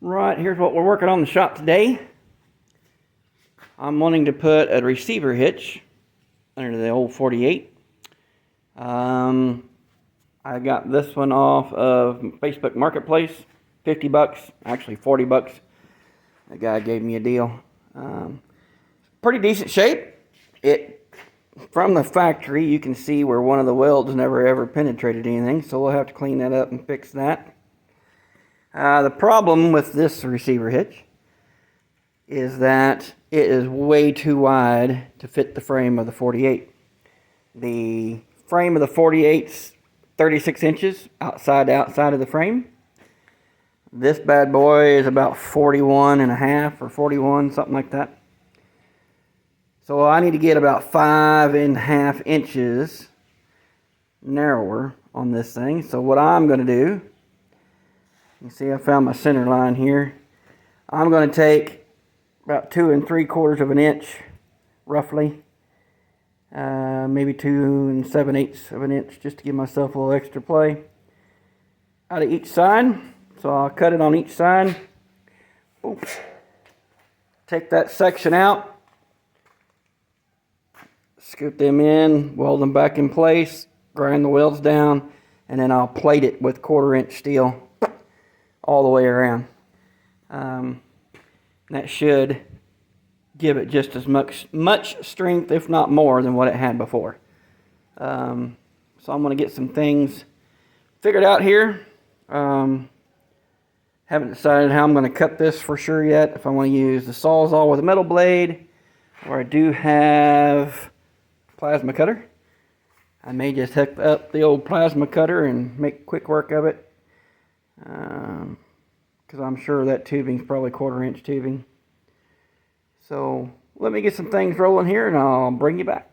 Right, here's what we're working on in the shop today. I'm wanting to put a receiver hitch under the old 48. I got this one off of Facebook Marketplace, 50 bucks, actually 40 bucks. The guy gave me a deal. Pretty decent shape. From the factory, you can see where one of the welds never ever penetrated anything, so we'll have to clean that up and fix that. The problem with this receiver hitch is that it is way too wide to fit the frame of the 48. The frame of the 48's 36 inches outside of the frame. This bad boy is about 41 and a half or 41, something like that. So I need to get about 5.5 inches narrower on this thing. So what I'm going to do, you see I found my center line here. I'm going to take about 2 3/4 of an inch, roughly, maybe 2 7/8 of an inch, just to give myself a little extra play out of each side. So I'll cut it on each side. Oops. Take that section out, scoop them in, weld them back in place, grind the welds down, and then I'll plate it with 1/4 inch steel all the way around. That should give it just as much strength, if not more, than what it had before. So I'm going to get some things figured out here. Haven't decided how I'm going to cut this for sure yet. If I want to use the Sawzall with a metal blade, or I do have plasma cutter. I may just hook up the old plasma cutter and make quick work of it. Because I'm sure that tubing is probably 1/4 inch tubing. So let me get some things rolling here and I'll bring you back.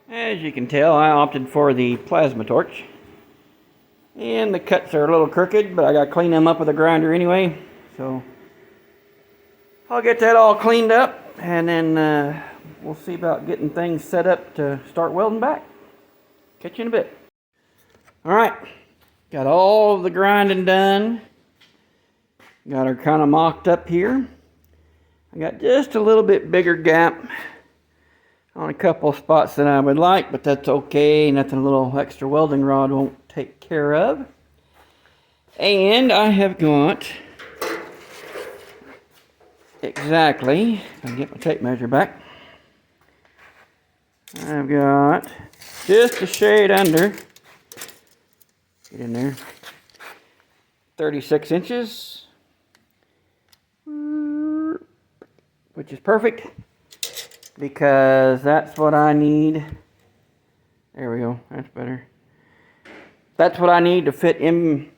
As you can tell, I opted for the plasma torch. And the cuts are a little crooked, but I got to clean them up with a grinder anyway. So I'll get that all cleaned up, and then we'll see about getting things set up to start welding back. Catch you in a bit. Alright, got all the grinding done. Got her kind of mocked up here. I got just a little bit bigger gap on a couple of spots that I would like, but that's okay. Nothing a little extra welding rod won't take care of. And I have got exactly, if I can get my tape measure back, I've got just a shade under, get in there, 36 inches, which is perfect, because that's what I need. There we go, that's better. That's what I need to fit in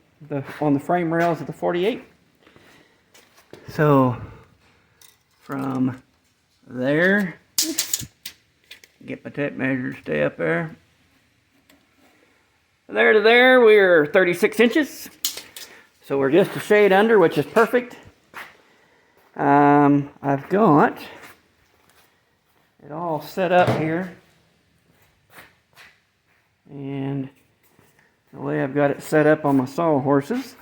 on the frame rails of the 48. So from there, get my tape measure, stay up there. There to there, we're 36 inches. So we're just a shade under, which is perfect. I've got it all set up here, and the way I've got it set up on my saw horses,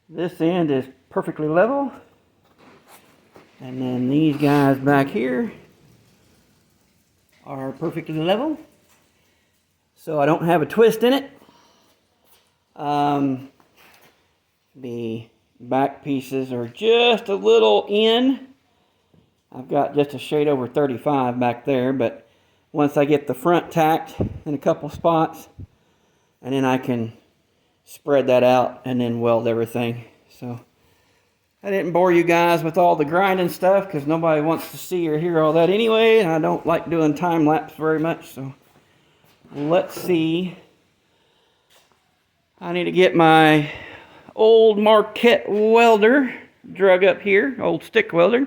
this end is perfectly level, and then these guys back here are perfectly level, so I don't have a twist in it. Be back pieces are just a little in. I've got just a shade over 35 back there, but once I get the front tacked in a couple spots, and then I can spread that out and then weld everything. So I didn't bore you guys with all the grinding stuff because nobody wants to see or hear all that anyway, and I don't like doing time lapse very much. So let's see. I need to get my old Marquette welder drug up here, old stick welder.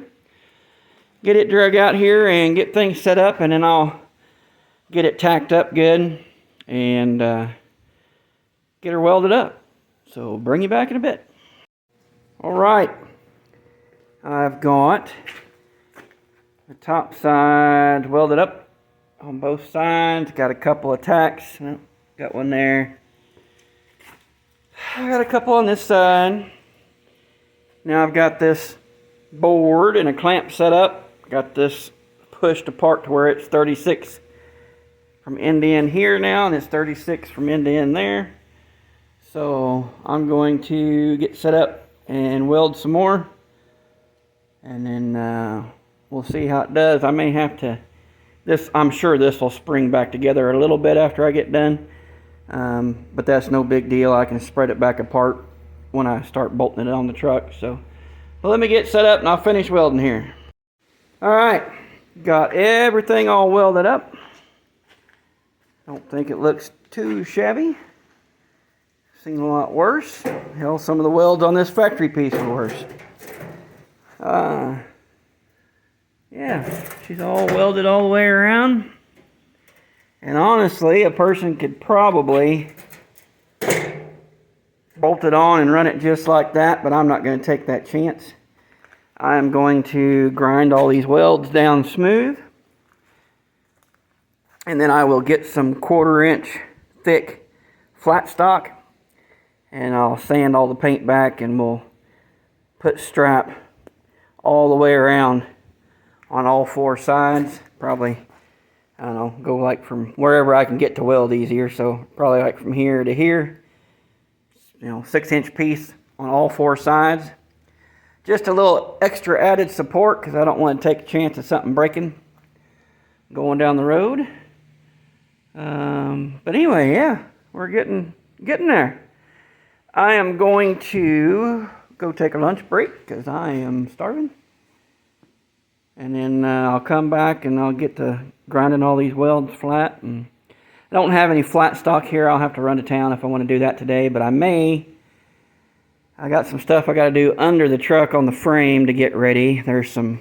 Get it drug out here and get things set up, and then I'll get it tacked up good and get her welded up. So bring you back in a bit. All right, I've got the top side welded up on both sides. Got a couple of tacks. Got one there. I got a couple on this side. Now I've got this board and a clamp set up. Got this pushed apart to where it's 36 from end to end here now, and it's 36 from end to end there. So I'm going to get set up and weld some more, and then we'll see how it does. I may have to, I'm sure this will spring back together a little bit after I get done. But that's no big deal. I can spread it back apart when I start bolting it on the truck. So, well, let me get set up and I'll finish welding here. Alright, got everything all welded up. Don't think it looks too shabby. Seen a lot worse. Hell, some of the welds on this factory piece are worse. Yeah, she's all welded all the way around. And honestly, a person could probably bolt it on and run it just like that, but I'm not going to take that chance. I am going to grind all these welds down smooth, and then I will get some 1/4 inch thick flat stock, and I'll sand all the paint back, and we'll put strap all the way around on all 4 sides. Probably, I don't know, go like from wherever I can get to weld easier. So probably like from here to here, 6-inch piece on all 4 sides. Just a little extra added support because I don't want to take a chance of something breaking going down the road. But anyway, yeah, we're getting there. I am going to go take a lunch break because I am starving. And then I'll come back and I'll get to grinding all these welds flat. And I don't have any flat stock here. I'll have to run to town if I want to do that today. But I got some stuff I got to do under the truck on the frame to get ready. There's some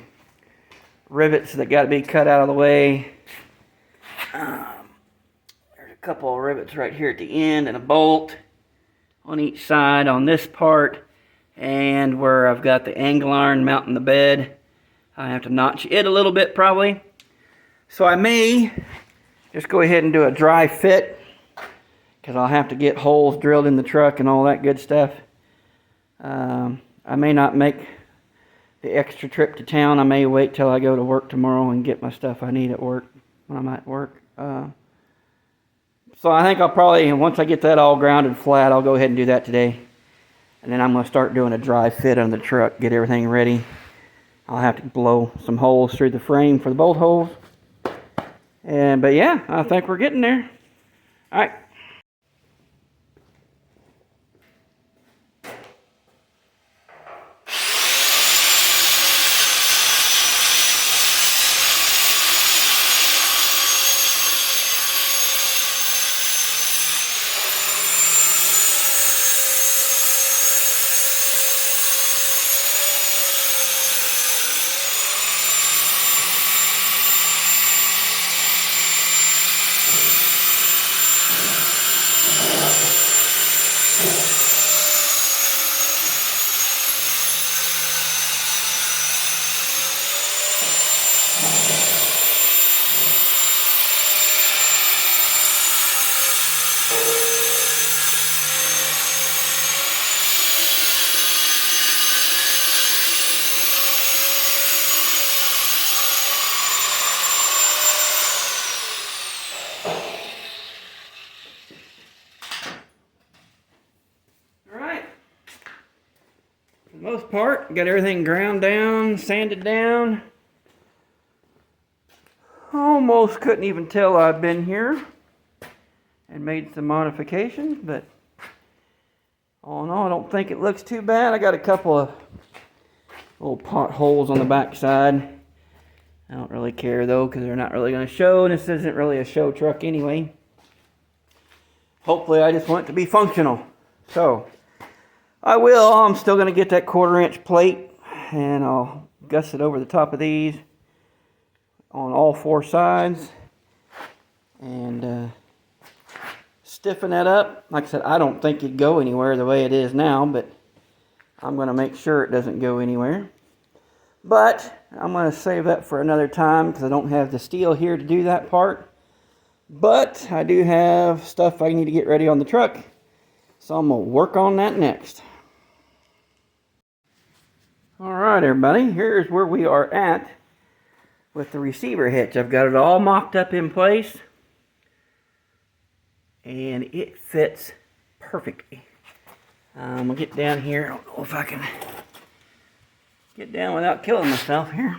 rivets that got to be cut out of the way. There's a couple of rivets right here at the end and a bolt on each side on this part. And where I've got the angle iron mounting the bed, I have to notch it a little bit probably. So I may just go ahead and do a dry fit because I'll have to get holes drilled in the truck and all that good stuff. I may not make the extra trip to town. I may wait till I go to work tomorrow and get my stuff I need at work when I'm at work. So I think I'll probably, once I get that all grounded flat, I'll go ahead and do that today. And then I'm going to start doing a dry fit on the truck, get everything ready. I'll have to blow some holes through the frame for the bolt holes. But yeah, I think we're getting there. All right. most part. Got everything ground down, sanded down. Almost couldn't even tell I've been here and made some modifications, but all in all, I don't think it looks too bad. I got a couple of little potholes on the back side. I don't really care though, because they're not really going to show, and this isn't really a show truck anyway. Hopefully I just want it to be functional. So I'm still going to get that 1/4" plate, and I'll gusset over the top of these on all 4 sides and stiffen that up. Like I said, I don't think it'd go anywhere the way it is now, but I'm going to make sure it doesn't go anywhere. But I'm going to save that for another time because I don't have the steel here to do that part. But I do have stuff I need to get ready on the truck, so I'm going to work on that next. Alright everybody, here's where we are at with the receiver hitch. I've got it all mocked up in place, and it fits perfectly. We'll get down here. I don't know if I can get down without killing myself here.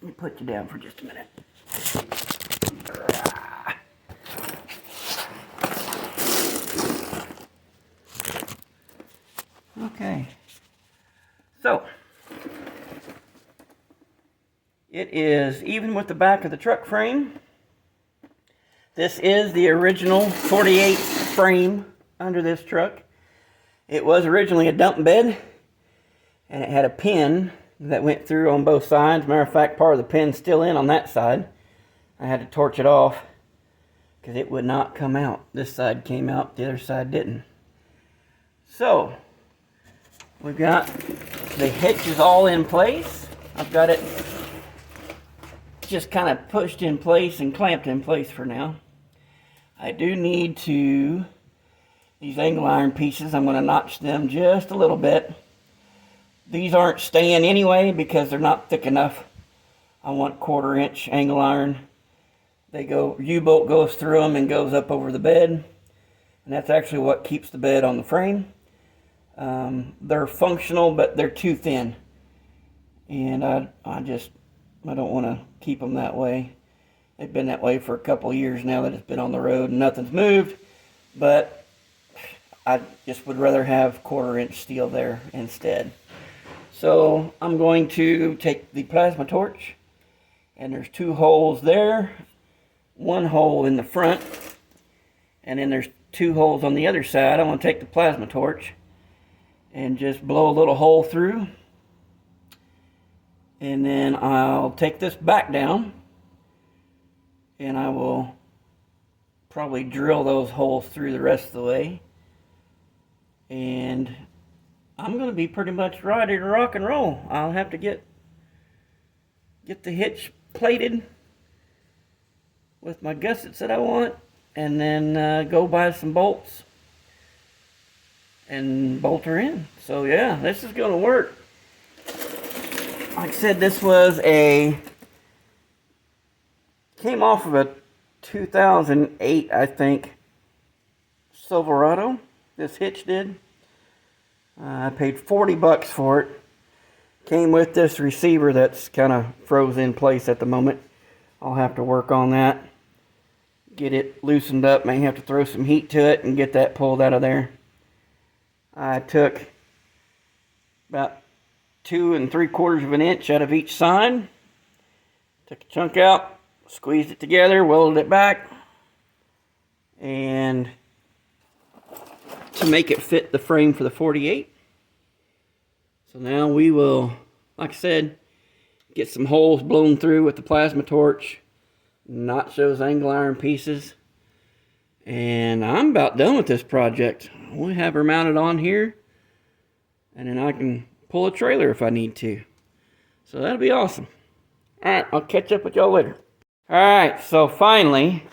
Let me put you down for just a minute. Okay. So, it is even with the back of the truck frame. This is the original 48 frame under this truck. It was originally a dump bed, and it had a pin that went through on both sides. Matter of fact, part of the pin's still in on that side. I had to torch it off because it would not come out. This side came out, the other side didn't. So, we've got the hitches all in place. I've got it just kind of pushed in place and clamped in place for now. I do need to, these angle iron pieces, I'm going to notch them just a little bit. These aren't staying anyway because they're not thick enough. I want 1/4" angle iron. They go, U-bolt goes through them and goes up over the bed. And that's actually what keeps the bed on the frame. They're functional, but they're too thin. And I don't want to keep them that way. They've been that way for a couple of years now that it's been on the road and nothing's moved. But I just would rather have 1/4" steel there instead. So I'm going to take the plasma torch, and there's 2 holes there. 1 hole in the front, and then there's 2 holes on the other side. I'm going to take the plasma torch and just blow a little hole through. And then I'll take this back down, and I will probably drill those holes through the rest of the way. And I'm going to be pretty much ready to rock and roll. I'll have to get the hitch plated with my gussets that I want, and then go buy some bolts and bolt her in. So yeah, this is going to work. Like I said, this was came off of a 2008, I think, Silverado. This hitch did. I paid 40 bucks for it. Came with this receiver that's kind of froze in place at the moment. I'll have to work on that. Get it loosened up. May have to throw some heat to it and get that pulled out of there. I took about 2 3/4 inch out of each side. Took a chunk out, squeezed it together, welded it back, and to make it fit the frame for the 48. So now we will, like I said, get some holes blown through with the plasma torch, notch those angle iron pieces, and I'm about done with this project. We have her mounted on here, and then I can pull a trailer if I need to. So that'll be awesome. Alright, I'll catch up with y'all later. Alright, so finally,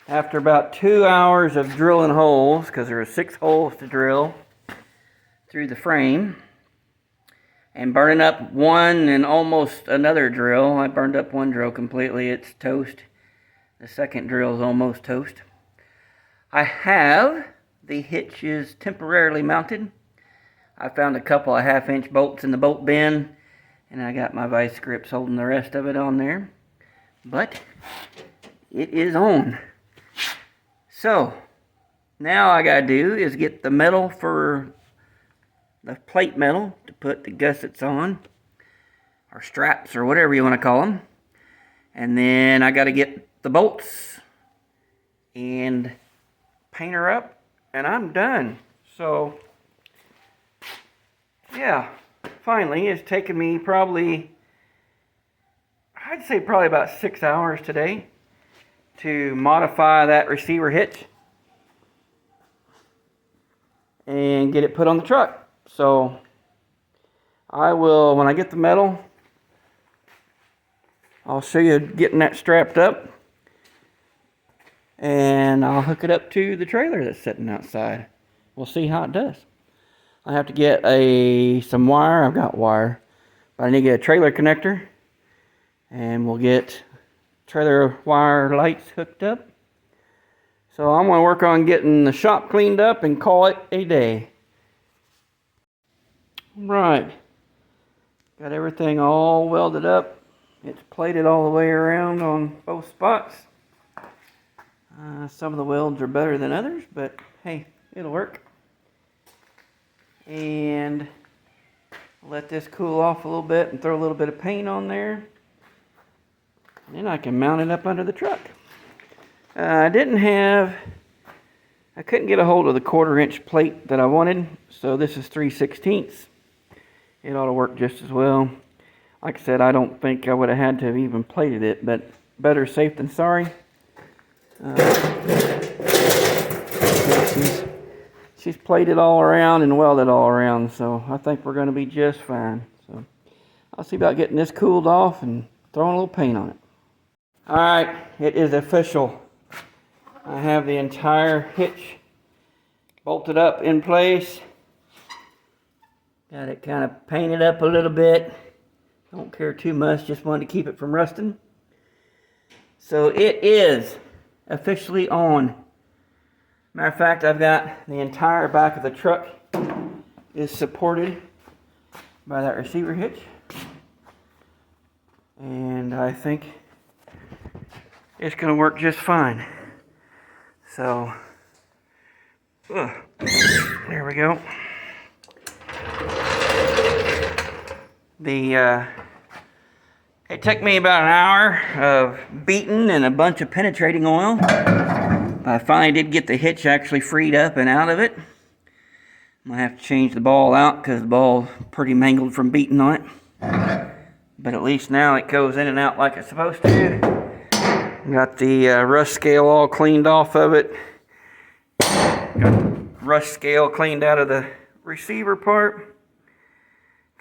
after about 2 hours of drilling holes, because there were 6 holes to drill through the frame, and burning up one and almost another drill. I burned up one drill completely. It's toast. The second drill is almost toast. I have the hitches temporarily mounted I found a couple of 1/2-inch bolts in the bolt bin, and I got my vice grips holding the rest of it on there. But it is on. So now all I gotta do is get the metal for the plate metal to put the gussets on, or straps, or whatever you want to call them. And then I gotta get the bolts and paint her up, and I'm done. So yeah, finally, it's taken me probably, I'd say probably about 6 hours today to modify that receiver hitch and get it put on the truck. So I will, when I get the metal, I'll show you getting that strapped up, and I'll hook it up to the trailer that's sitting outside. We'll see how it does. I have to get some wire. I've got wire, but I need to get a trailer connector, and we'll get trailer wire lights hooked up. So I'm going to work on getting the shop cleaned up and call it a day. Right, got everything all welded up. It's plated all the way around on both spots. Some of the welds are better than others, but hey, it'll work. And let this cool off a little bit and throw a little bit of paint on there. And then I can mount it up under the truck. I couldn't get a hold of the 1/4-inch plate that I wanted, so this is 3/16. It ought to work just as well. Like I said, I don't think I would have had to have even plated it, but better safe than sorry. She's plated all around and welded all around, so I think we're going to be just fine. So I'll see about getting this cooled off and throwing a little paint on it. Alright, it is official. I have the entire hitch bolted up in place. Got it kind of painted up a little bit. Don't care too much, just wanted to keep it from rusting. So it is officially on. Matter of fact, I've got the entire back of the truck is supported by that receiver hitch. And I think it's going to work just fine. So, there we go. It took me about an hour of beating and a bunch of penetrating oil. I finally did get the hitch actually freed up and out of it. I'm going to have to change the ball out because the ball's pretty mangled from beating on it. But at least now it goes in and out like it's supposed to. Got the rust scale all cleaned off of it. Got the rust scale cleaned out of the receiver part.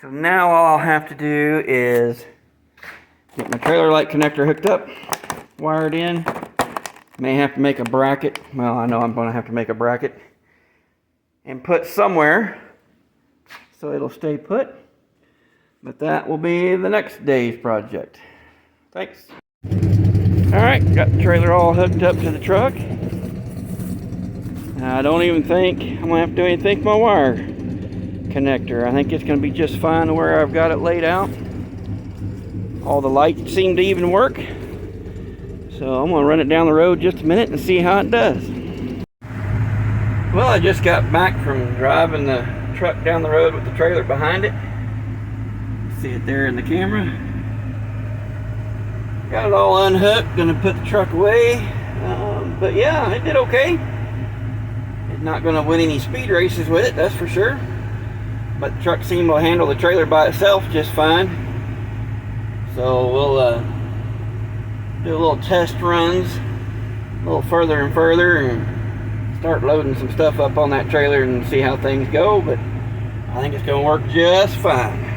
So now all I'll have to do is get my trailer light connector hooked up, wired in. May have to make a bracket. Well, I know I'm going to have to make a bracket and put somewhere so it'll stay put. But that will be the next day's project. Thanks. Alright, got the trailer all hooked up to the truck. I don't even think I'm going to have to do anything with my wire connector. I think it's going to be just fine where I've got it laid out. All the lights seem to even work. So I'm going to run it down the road just a minute and see how it does. Well, I just got back from driving the truck down the road with the trailer behind it. See it there in the camera. Got it all unhooked, gonna put the truck away. But yeah, it did okay. It's not gonna win any speed races with it, that's for sure. But the truck seemed to handle the trailer by itself just fine. So we'll do a little test runs a little further and further and start loading some stuff up on that trailer and see how things go. But I think it's gonna work just fine.